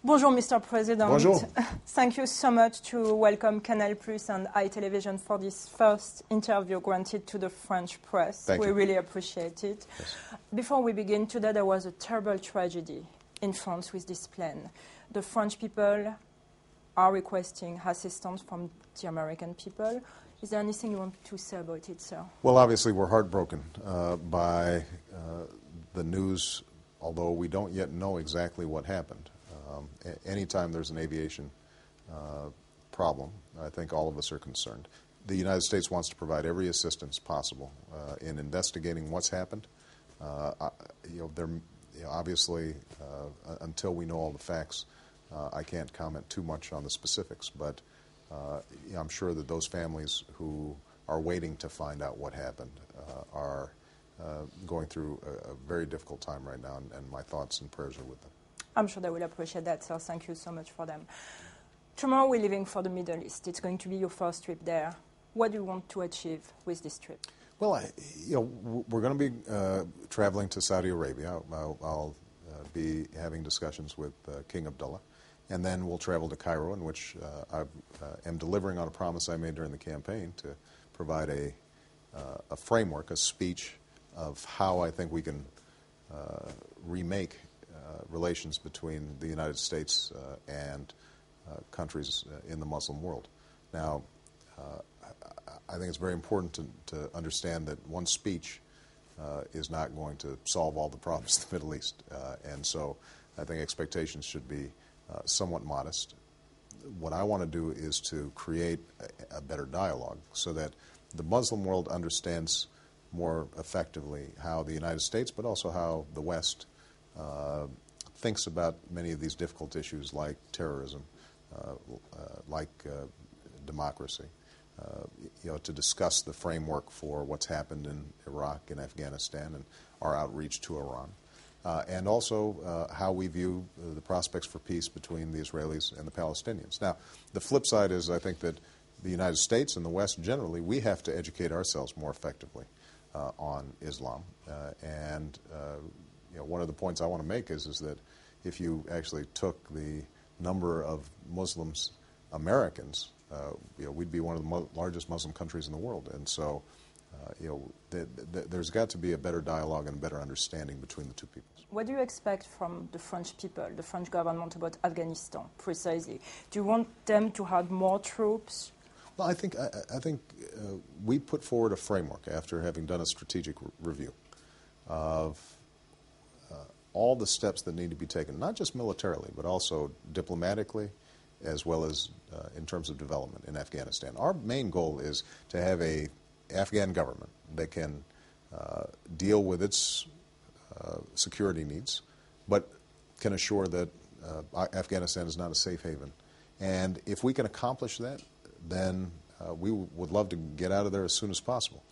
Bonjour, Mr. President. Bonjour. Thank you so much to welcome CANAL Plus and iTelevision for this first interview granted to the French press. Thank you. We really appreciate it. Yes. Before we begin, today there was a terrible tragedy in France with this plane. The French people are requesting assistance from the American people. Is there anything you want to say about it, sir? Well, obviously, we're heartbroken by the news, although we don't yet know exactly what happened. Anytime there's an aviation problem, I think all of us are concerned. The United States wants to provide every assistance possible in investigating what's happened. Obviously, until we know all the facts, I can't comment too much on the specifics, but I'm sure that those families who are waiting to find out what happened are going through a very difficult time right now, and my thoughts and prayers are with them. I'm sure they will appreciate that, sir. Thank you so much for them. Tomorrow we're leaving for the Middle East. It's going to be your first trip there. What do you want to achieve with this trip? Well, we're going to be traveling to Saudi Arabia. I'll be having discussions with King Abdullah. And then we'll travel to Cairo, in which I am delivering on a promise I made during the campaign to provide a framework, a speech of how I think we can remake relations between the United States and countries in the Muslim world. Now, I think it's very important to understand that one speech is not going to solve all the problems in the Middle East. And so I think expectations should be somewhat modest. What I want to do is to create a better dialogue so that the Muslim world understands more effectively how the United States, but also how the West thinks about many of these difficult issues like terrorism, like democracy, to discuss the framework for what's happened in Iraq and Afghanistan and our outreach to Iran. And also how we view the prospects for peace between the Israelis and the Palestinians. Now, the flip side is I think that the United States and the West generally, we have to educate ourselves more effectively on Islam. One of the points I want to make is that if you actually took the number of Muslims Americans, we'd be one of the largest Muslim countries in the world. And so there's got to be a better dialogue and a better understanding between the two peoples. What do you expect from the French people, the French government about Afghanistan, precisely? Do you want them to have more troops? Well, I think we put forward a framework after having done a strategic review of all the steps that need to be taken, not just militarily, but also diplomatically, as well as in terms of development in Afghanistan. Our main goal is to have an Afghan government that can deal with its security needs, but can assure that Afghanistan is not a safe haven. And if we can accomplish that, then we would love to get out of there as soon as possible.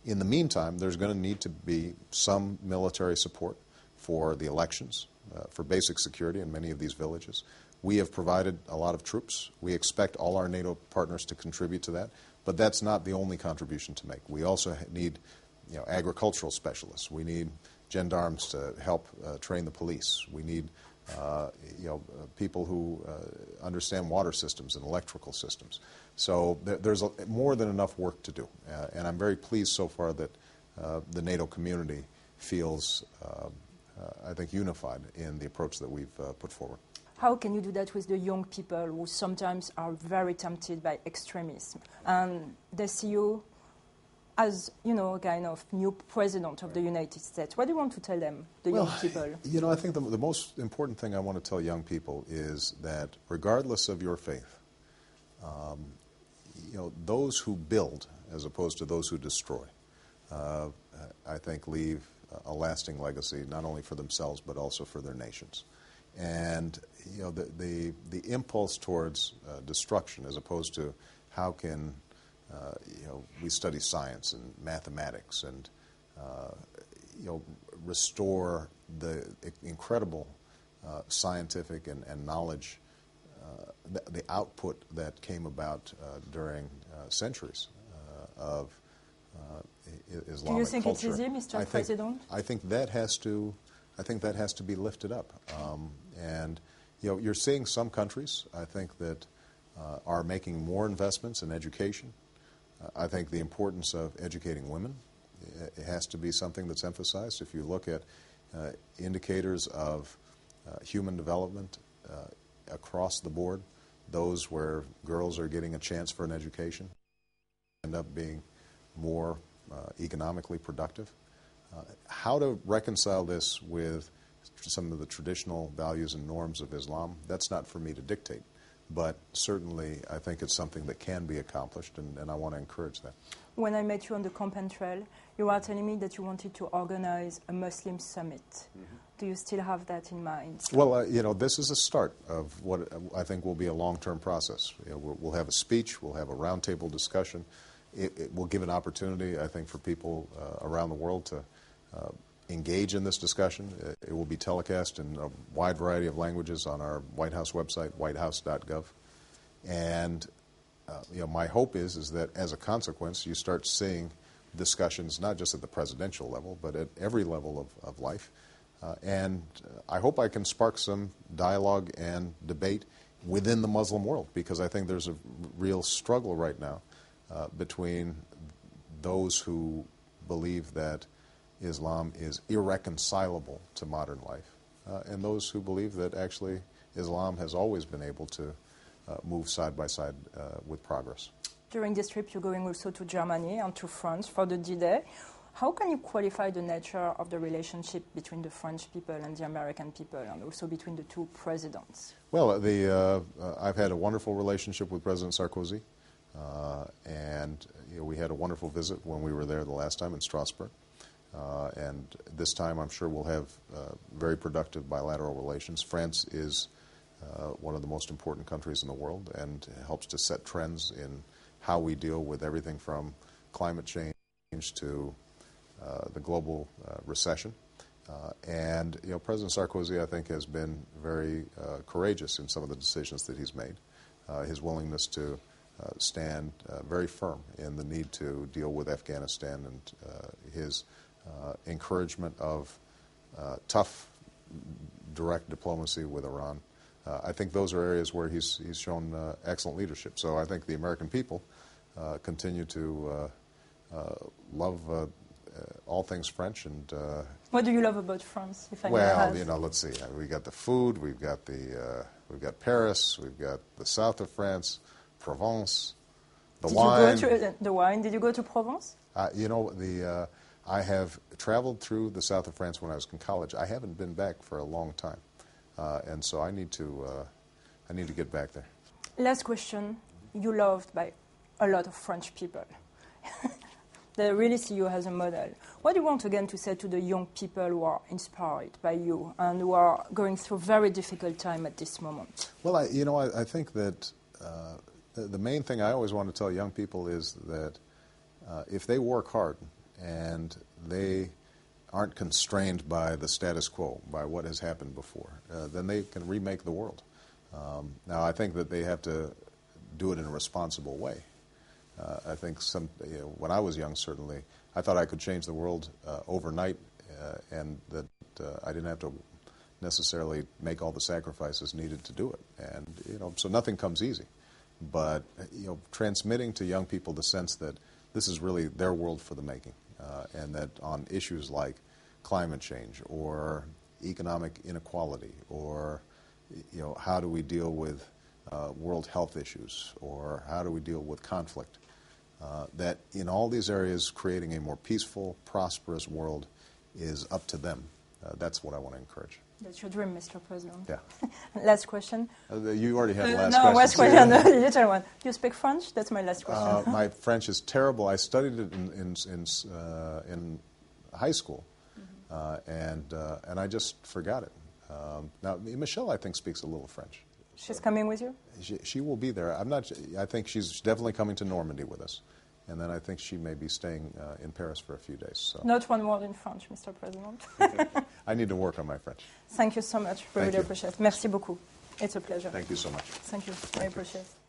In the meantime, there's going to need to be some military support for the elections, for basic security in many of these villages. We have provided a lot of troops. We expect all our NATO partners to contribute to that, but that's not the only contribution to make. We also need agricultural specialists. We need gendarmes to help train the police. We need people who understand water systems and electrical systems. So there's more than enough work to do. And I'm very pleased so far that the NATO community feels, I think, unified in the approach that we've put forward. How can you do that with the young people who sometimes are very tempted by extremism? And they see you as, a kind of new president of the United States. What do you want to tell them, the young people? I think the most important thing I want to tell young people is that regardless of your faith, those who build as opposed to those who destroy, I think leave a lasting legacy not only for themselves but also for their nations. And the impulse towards destruction as opposed to how can we study science and mathematics and restore the incredible scientific and knowledge, the output that came about during centuries of Islamic culture. Do you think it's easy, Mr. President? I think that has to be lifted up. And You're seeing some countries, I think, that are making more investments in education. I think the importance of educating women, it has to be something that's emphasized. If you look at indicators of human development across the board, those where girls are getting a chance for an education end up being more economically productive. How to reconcile this with some of the traditional values and norms of Islam, that's not for me to dictate. But certainly, I think it's something that can be accomplished, and I want to encourage that. When I met you on the campaign trail, you were telling me that you wanted to organize a Muslim summit. Mm-hmm. Do you still have that in mind? Well, this is a start of what I think will be a long-term process. We'll have a speech, we'll have a roundtable discussion. It will give an opportunity, I think, for people around the world to engage in this discussion. It will be telecast in a wide variety of languages on our White House website, whitehouse.gov. And my hope is that as a consequence, you start seeing discussions not just at the presidential level, but at every level of life. And I hope I can spark some dialogue and debate within the Muslim world, because I think there's a real struggle right now between those who believe that Islam is irreconcilable to modern life, and those who believe that actually Islam has always been able to move side by side with progress. During this trip, you're going also to Germany and to France for the D-Day. How can you qualify the nature of the relationship between the French people and the American people, and also between the two presidents? Well, I've had a wonderful relationship with President Sarkozy, and we had a wonderful visit when we were there the last time in Strasbourg. And this time, I'm sure we'll have very productive bilateral relations. France is one of the most important countries in the world and helps to set trends in how we deal with everything from climate change to the global recession. And President Sarkozy, I think, has been very courageous in some of the decisions that he's made. His willingness to stand very firm in the need to deal with Afghanistan, and his encouragement of tough, direct diplomacy with Iran. I think those are areas where he's shown excellent leadership. So I think the American people continue to love all things French. And what do you love about France? If I may ask? Let's see. We got the food. We've got Paris. We've got the south of France, Provence, the wine. Did you go to the wine? Did you go to Provence? I have traveled through the south of France when I was in college. I haven't been back for a long time, and so I need to get back there. Last question. You're loved by a lot of French people. They really see you as a model. What do you want again to say to the young people who are inspired by you and who are going through a very difficult time at this moment? Well, I think that the main thing I always want to tell young people is that if they work hard and they aren't constrained by the status quo, by what has happened before, then they can remake the world. Now, I think that they have to do it in a responsible way. I think when I was young, certainly, I thought I could change the world overnight, and that I didn't have to necessarily make all the sacrifices needed to do it. And so nothing comes easy. But transmitting to young people the sense that this is really their world for the making, and that on issues like climate change or economic inequality, or how do we deal with world health issues, or how do we deal with conflict, that in all these areas creating a more peaceful, prosperous world is up to them. That's what I want to encourage. That's your dream, Mr. President. Yeah. Last question. You already had the last question. No, last question. The little one. Do you speak French? That's my last question. My French is terrible. I studied it in high school, mm-hmm. And I just forgot it. Now, Michelle, I think, speaks a little French. She's coming with you? She will be there. I think she's definitely coming to Normandy with us. And then I think she may be staying in Paris for a few days. So. Not one word in French, Mr. President. I need to work on my French. Thank you so much. We really appreciate it. Merci beaucoup. It's a pleasure. Thank you so much. Thank you. I appreciate it.